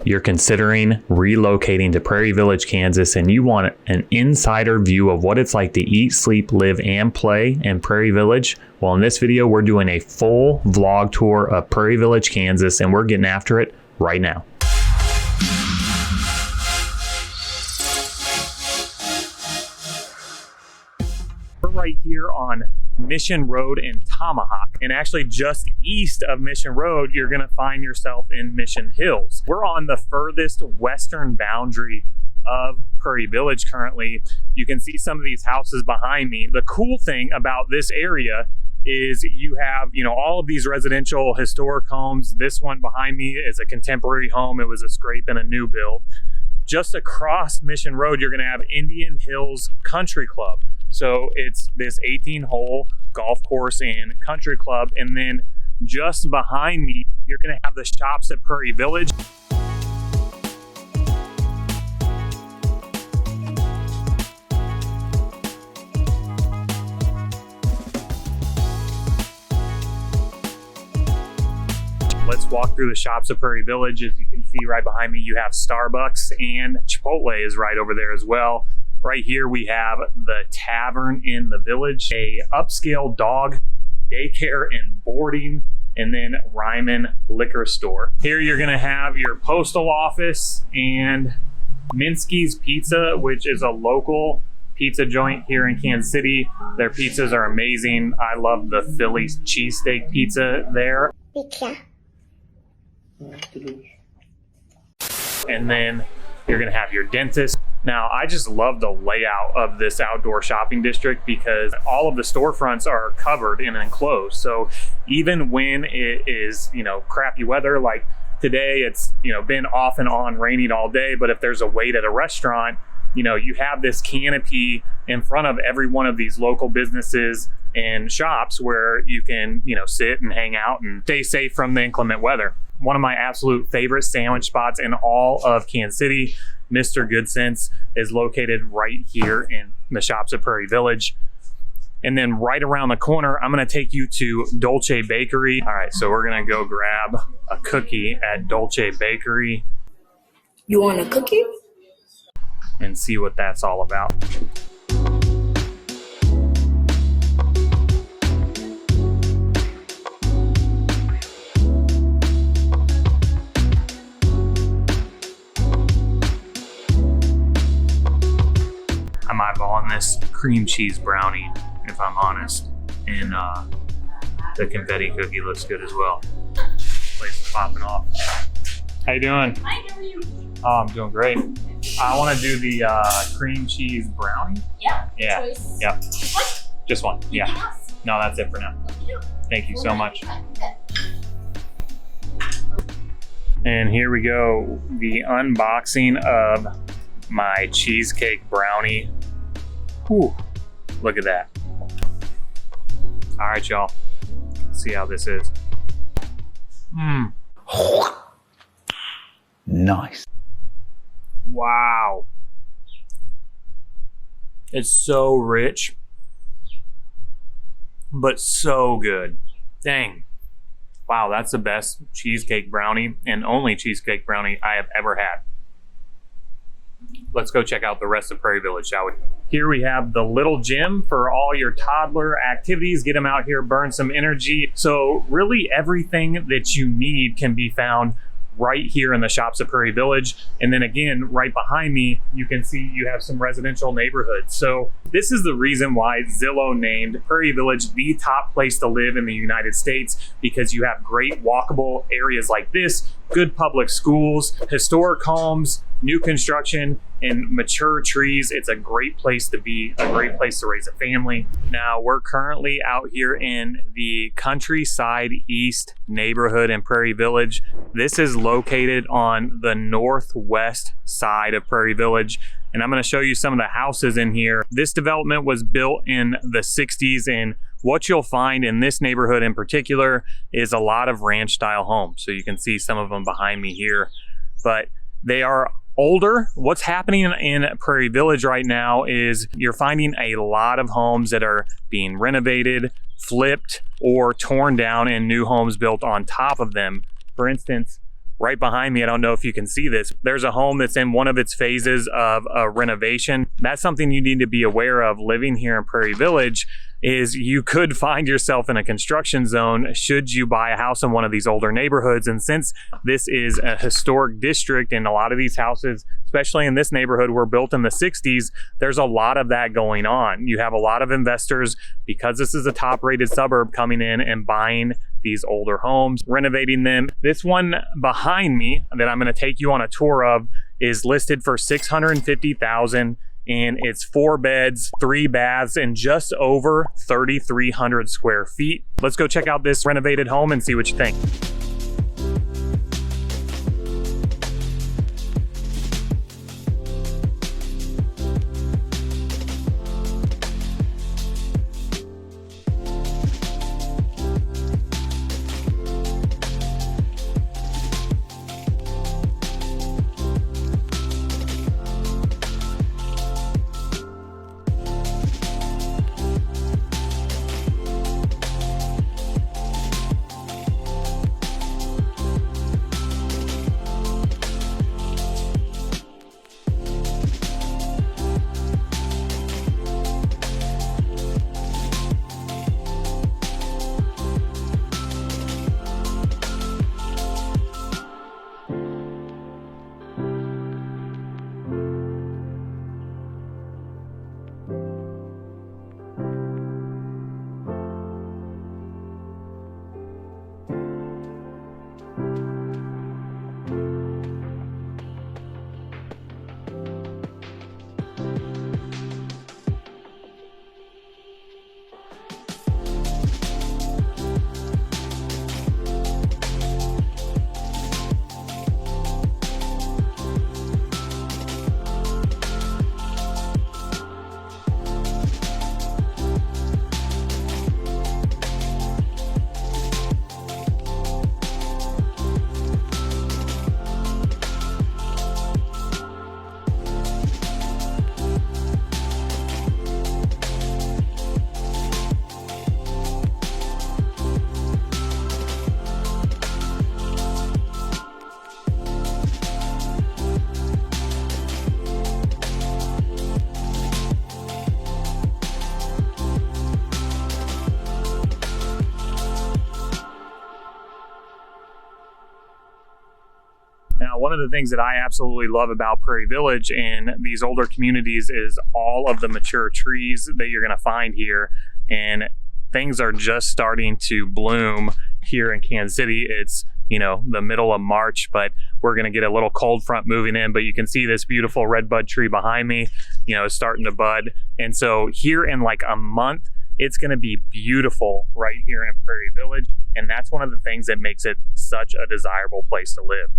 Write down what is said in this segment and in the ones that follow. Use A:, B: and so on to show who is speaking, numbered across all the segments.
A: You're considering relocating to Prairie Village, Kansas, and you want an insider view of what it's like to eat, sleep, live, and play in Prairie Village. Well, in this video, we're doing a full vlog tour of Prairie Village, Kansas, and we're getting after it right now. We're right here on Mission Road in Tomahawk, and actually just east of Mission Road you're going to find yourself in Mission Hills. We're on the furthest western boundary of Prairie Village currently. You can see some of these houses behind me. The cool thing about this area is you have, all of these residential historic homes. This one behind me is a contemporary home. It was a scrape and a new build. Just across Mission Road you're going to have Indian Hills Country Club. So it's this 18-hole golf course and country club. And then just behind me, you're gonna have the shops at Prairie Village. Let's walk through the shops at Prairie Village. As you can see right behind me, you have Starbucks, and Chipotle is right over there as well. Right here we have the Tavern in the Village, a upscale dog daycare and boarding, and then Ryman Liquor Store. Here you're gonna have your postal office and Minsky's Pizza, which is a local pizza joint here in Kansas City. Their pizzas are amazing. I love the Philly cheesesteak pizza there. Pizza. And then you're gonna have your dentist. Now, I just love the layout of this outdoor shopping district because all of the storefronts are covered and enclosed. So even when it is, crappy weather, like today, it's, been off and on raining all day, but if there's a wait at a restaurant, you have this canopy in front of every one of these local businesses and shops where you can, sit and hang out and stay safe from the inclement weather. One of my absolute favorite sandwich spots in all of Kansas City, Mr. Good Sense, is located right here in the shops at Prairie Village. And then right around the corner, I'm gonna take you to Dolce Bakery. All right, so we're gonna go grab a cookie at Dolce Bakery.
B: You want a cookie?
A: And see what that's all about. I'm eyeballing this cream cheese brownie, if I'm honest. And the confetti cookie looks good as well. Place is popping off. How you doing?
C: Hi, how are you?
A: Oh, I'm doing great. I want to do the cream cheese brownie.
C: Yeah.
A: Yeah.
C: Choice.
A: Yep.
C: What?
A: Just one. Yeah.
C: Else?
A: No, that's it for now. Thank you so much. And here we go. The unboxing of my cheesecake brownie. Whew, look at that. All right, y'all. See how this is.
D: Nice.
A: Wow. It's so rich, but so good. Dang. Wow, that's the best cheesecake brownie and only cheesecake brownie I have ever had. Let's go check out the rest of Prairie Village, shall we? Here we have the little gym for all your toddler activities. Get them out here, burn some energy. So really everything that you need can be found right here in the shops at Prairie Village. And then again, right behind me, you can see you have some residential neighborhoods. So this is the reason why Zillow named Prairie Village the top place to live in the United States, because you have great walkable areas like this, good public schools, historic homes, new construction, and mature trees. It's a great place to be, a great place to raise a family. Now, we're currently out here in the Countryside East neighborhood in Prairie Village. This is located on the northwest side of Prairie Village, and I'm going to show you some of the houses in here. This development was built in the 60s, and what you'll find in this neighborhood in particular is a lot of ranch style homes. So you can see some of them behind me here, but they are older. What's happening in Prairie Village right now is you're finding a lot of homes that are being renovated, flipped, or torn down and new homes built on top of them. For instance, Right behind me, I don't know if you can see this, there's a home that's in one of its phases of a renovation. That's something you need to be aware of living here in Prairie Village, is you could find yourself in a construction zone should you buy a house in one of these older neighborhoods. And since this is a historic district and a lot of these houses, especially in this neighborhood, were built in the 60s, there's a lot of that going on. You have a lot of investors, because this is a top rated suburb, coming in and buying these older homes, renovating them. This one behind me that I'm going to take you on a tour of is listed for $650,000. And it's 4 beds, 3 baths, and just over 3,300 square feet. Let's go check out this renovated home and see what you think. Now, one of the things that I absolutely love about Prairie Village and these older communities is all of the mature trees that you're going to find here. And things are just starting to bloom here in Kansas City. It's, you know, the middle of March, but we're going to get a little cold front moving in. But you can see this beautiful redbud tree behind me, you know, starting to bud. And so here in like a month, it's going to be beautiful right here in Prairie Village. And that's one of the things that makes it such a desirable place to live.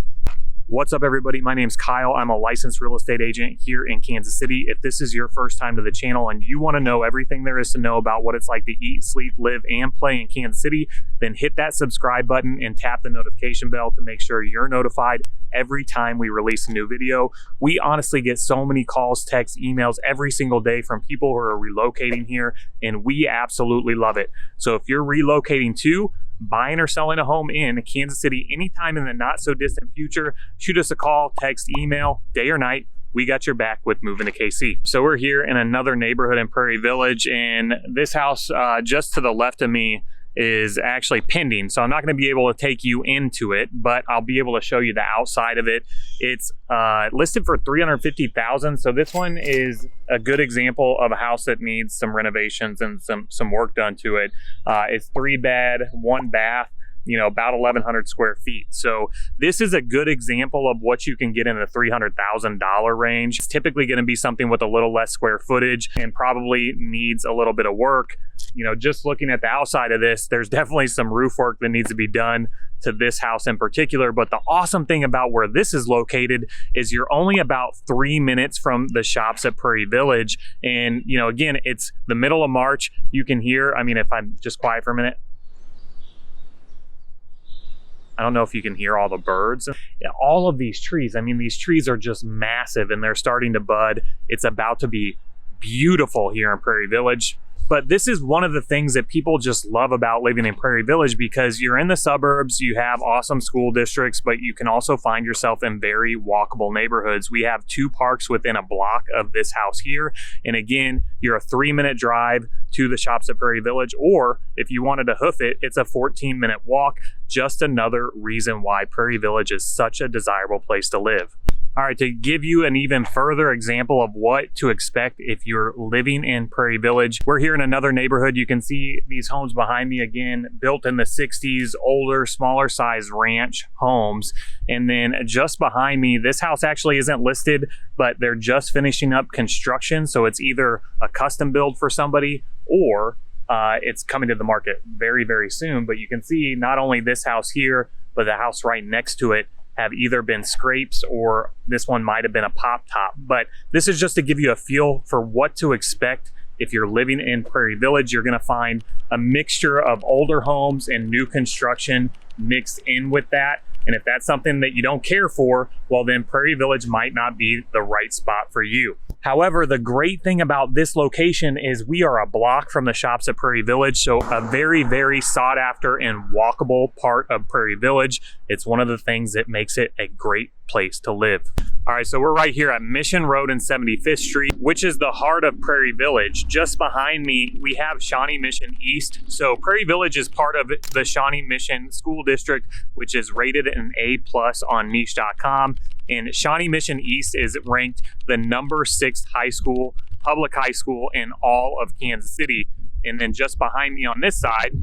A: What's up, everybody? My name's Kyle. I'm a licensed real estate agent here in Kansas City. If this is your first time to the channel and you want to know everything there is to know about what it's like to eat, sleep, live, and play in Kansas City, then hit that subscribe button and tap the notification bell to make sure you're notified every time we release a new video. We honestly get so many calls, texts, emails every single day from people who are relocating here, and we absolutely love it. So if you're relocating too, buying or selling a home in Kansas City anytime in the not so distant future, shoot us a call, text, email, day or night. We got your back with moving to KC. So we're here in another neighborhood in Prairie Village, and this house just to the left of me is actually pending. So I'm not going to be able to take you into it, but I'll be able to show you the outside of it. It's listed for $350,000. So this one is a good example of a house that needs some renovations and some work done to it. It's 3 bed, 1 bath, you know, about 1,100 square feet. So this is a good example of what you can get in the $300,000 range. It's typically going to be something with a little less square footage and probably needs a little bit of work. You know, just looking at the outside of this, there's definitely some roof work that needs to be done to this house in particular. But the awesome thing about where this is located is you're only about 3 minutes from the shops at Prairie Village. And, you know, again, it's the middle of March. You can hear, I mean, if I'm just quiet for a minute, I don't know if you can hear all the birds. Yeah, all of these trees, I mean, these trees are just massive and they're starting to bud. It's about to be beautiful here in Prairie Village. But this is one of the things that people just love about living in Prairie Village, because you're in the suburbs, you have awesome school districts, but you can also find yourself in very walkable neighborhoods. We have 2 parks within a block of this house here. And again, you're a 3-minute drive to the shops at Prairie Village, or if you wanted to hoof it, it's a 14-minute walk. Just another reason why Prairie Village is such a desirable place to live. All right, to give you an even further example of what to expect if you're living in Prairie Village, we're here in another neighborhood. You can see these homes behind me, again, built in the 60s, older, smaller size ranch homes. And then just behind me, this house actually isn't listed, but they're just finishing up construction. So it's either a custom build for somebody, or it's coming to the market very, very soon. But you can see not only this house here, but the house right next to it have either been scrapes, or this one might have been a pop top. But this is just to give you a feel for what to expect if you're living in Prairie Village. You're gonna find a mixture of older homes and new construction mixed in with that. And if that's something that you don't care for, well, then Prairie Village might not be the right spot for you. However, the great thing about this location is we are a block from the shops at Prairie Village, so a very, very sought after and walkable part of Prairie Village. It's one of the things that makes it a great place to live. All right, so we're right here at Mission Road and 75th Street, which is the heart of Prairie Village. Just behind me, we have Shawnee Mission East. So Prairie Village is part of the Shawnee Mission School District, which is rated an A+ on niche.com. And Shawnee Mission East is ranked the number 6th public high school in all of Kansas City. And then just behind me on this side,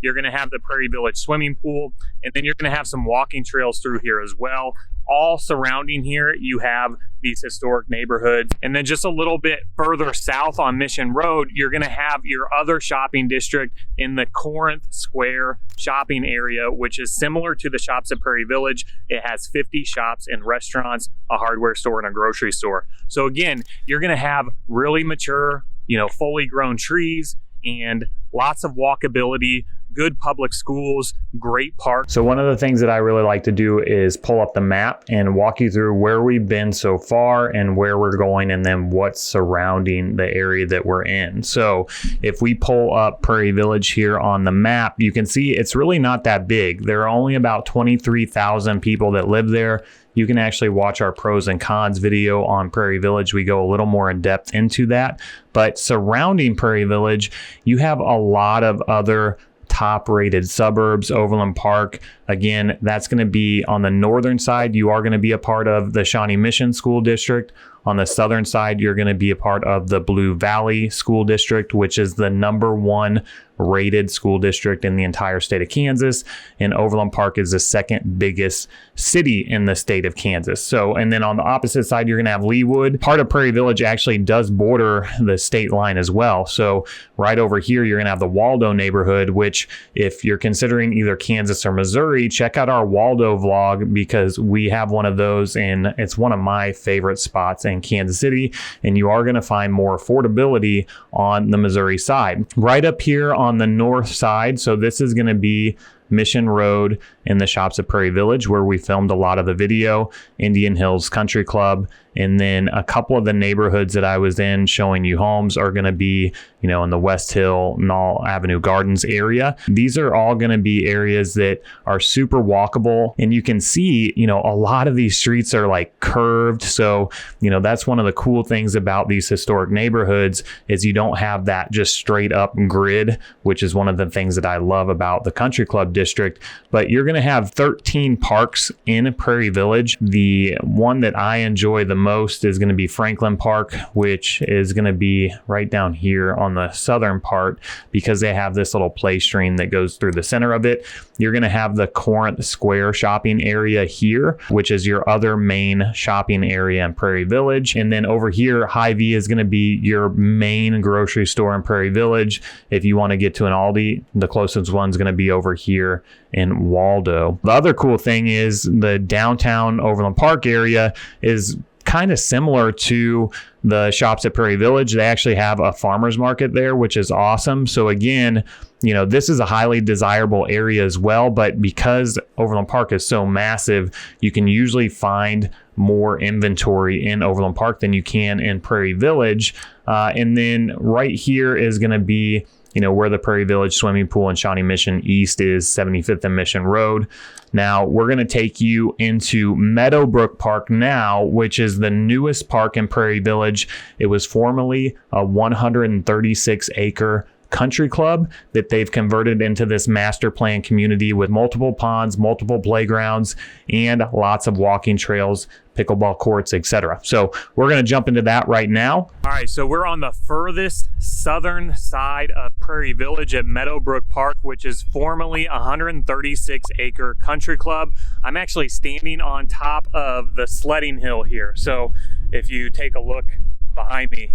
A: you're gonna have the Prairie Village swimming pool, and then you're gonna have some walking trails through here as well. All surrounding here, you have these historic neighborhoods. And then just a little bit further south on Mission Road, you're gonna have your other shopping district in the Corinth Square shopping area, which is similar to the shops at Prairie Village. It has 50 shops and restaurants, a hardware store, and a grocery store. So again, you're gonna have really mature, fully grown trees and lots of walkability, good public schools, great parks. So one of the things that I really like to do is pull up the map and walk you through where we've been so far and where we're going, and then what's surrounding the area that we're in. So if we pull up Prairie Village here on the map, you can see it's really not that big. There are only about 23,000 people that live there. You can actually watch our pros and cons video on Prairie Village. We go a little more in depth into that. But surrounding Prairie Village, you have a lot of other top rated suburbs. Overland Park, again, that's going to be on the northern side. You are going to be a part of the Shawnee Mission School District. On the southern side, you're going to be a part of the Blue Valley School District, which is the #1 rated school district in the entire state of Kansas. And Overland Park is the second biggest city in the state of Kansas. So, and then on the opposite side, you're going to have Leawood. Part of Prairie Village actually does border the state line as well. So right over here, you're going to have the Waldo neighborhood, which if you're considering either Kansas or Missouri, check out our Waldo vlog, because we have one of those, and it's one of my favorite spots in Kansas City. And you are going to find more affordability on the Missouri side. Right up here on the north side, so this is going to be Mission Road and the shops at Prairie Village, where we filmed a lot of the video, Indian Hills Country Club, and then a couple of the neighborhoods that I was in showing you homes are going to be, in the West Hill, Knoll Avenue Gardens area. These are all going to be areas that are super walkable, and you can see, a lot of these streets are like curved. So, that's one of the cool things about these historic neighborhoods is you don't have that just straight up grid, which is one of the things that I love about the Country Club district. But you're going to have 13 parks in Prairie Village. The one that I enjoy the most is going to be Franklin Park, which is going to be right down here on the southern part, because they have this little play stream that goes through the center of it. You're going to have the Corinth Square shopping area here, which is your other main shopping area in Prairie Village. And then over here, Hy-Vee is going to be your main grocery store in Prairie Village. If you want to get to an Aldi, the closest one's going to be over here in Waldo. The other cool thing is the downtown Overland Park area is kind of similar to the shops at Prairie Village. They actually have a farmer's market there, which is awesome. So again, you know, this is a highly desirable area as well, but because Overland Park is so massive, you can usually find more inventory in Overland Park than you can in Prairie Village. And then right here is going to be, you know, where the Prairie Village swimming pool in Shawnee Mission East is, 75th and Mission Road. Now we're going to take you into Meadowbrook Park now, which is the newest park in Prairie Village. It was formerly a 136 acre country club that they've converted into this master plan community with multiple ponds, multiple playgrounds, and lots of walking trails, pickleball courts, etc. So we're going to jump into that right now. All right, so we're on the furthest southern side of Prairie Village at Meadowbrook Park, which is formerly a 136 acre country club. I'm actually standing on top of the sledding hill here. So if you take a look behind me,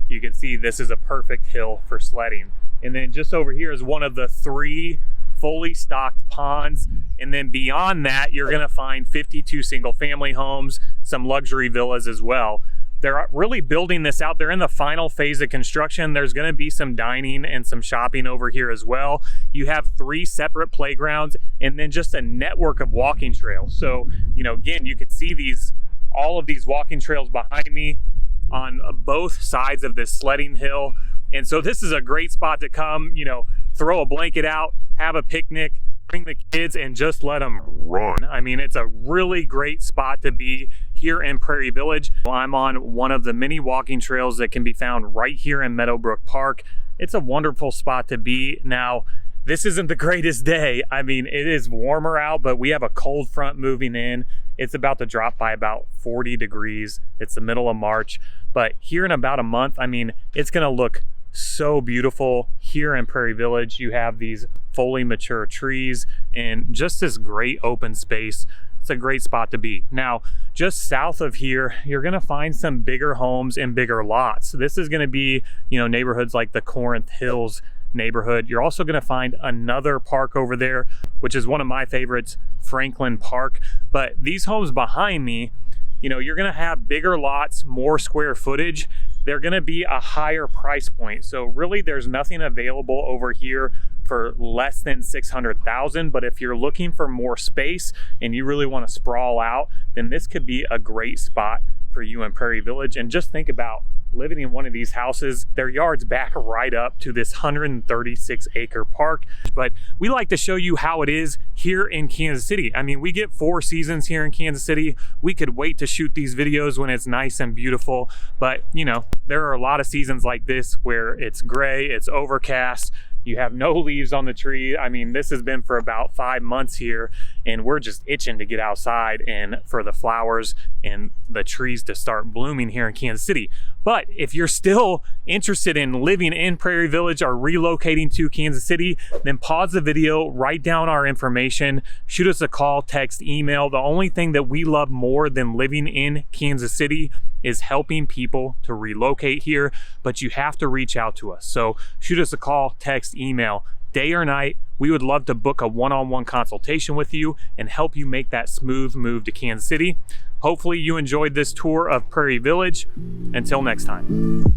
A: you can see this is a perfect hill for sledding. And then just over here is one of the 3 fully stocked ponds. And then beyond that, you're gonna find 52 single family homes, some luxury villas as well. They're really building this out. They're in the final phase of construction. There's gonna be some dining and some shopping over here as well. You have 3 separate playgrounds and then just a network of walking trails. So, you know, again, you can see all of these walking trails behind me on both sides of this sledding hill. And so this is a great spot to come, you know, throw a blanket out, have a picnic, bring the kids and just let them run. I mean, it's a really great spot to be here in Prairie Village. I'm on one of the many walking trails that can be found right here in Meadowbrook Park. It's a wonderful spot to be. Now, this isn't the greatest day. I mean, it is warmer out, but we have a cold front moving in. It's about to drop by about 40 degrees. It's the middle of March, but here in about a month, I mean, it's gonna look so beautiful here in Prairie Village. You have these fully mature trees and just this great open space. It's a great spot to be. Now, just south of here, you're gonna find some bigger homes and bigger lots. This is gonna be, you know, neighborhoods like the Corinth Hills neighborhood. You're also going to find another park over there, which is one of my favorites, Franklin Park. But these homes behind me, you know, you're going to have bigger lots, more square footage. They're going to be a higher price point. So really there's nothing available over here for less than 600,000. But if you're looking for more space and you really want to sprawl out, then this could be a great spot for you in Prairie Village. And just think about living in one of these houses. Their yards back right up to this 136 acre park. But we like to show you how it is here in Kansas City. I mean, we get 4 seasons here in Kansas City. We could wait to shoot these videos when it's nice and beautiful, but you know, there are a lot of seasons like this where it's gray, it's overcast, you have no leaves on the tree. I mean, this has been for about 5 months here, and we're just itching to get outside and for the flowers and the trees to start blooming here in Kansas City. But if you're still interested in living in Prairie Village or relocating to Kansas City, then pause the video, write down our information, shoot us a call, text, email. The only thing that we love more than living in Kansas City is helping people to relocate here, but you have to reach out to us. So shoot us a call, text, email, day or night. We would love to book a one-on-one consultation with you and help you make that smooth move to Kansas City. Hopefully you enjoyed this tour of Prairie Village. Until next time.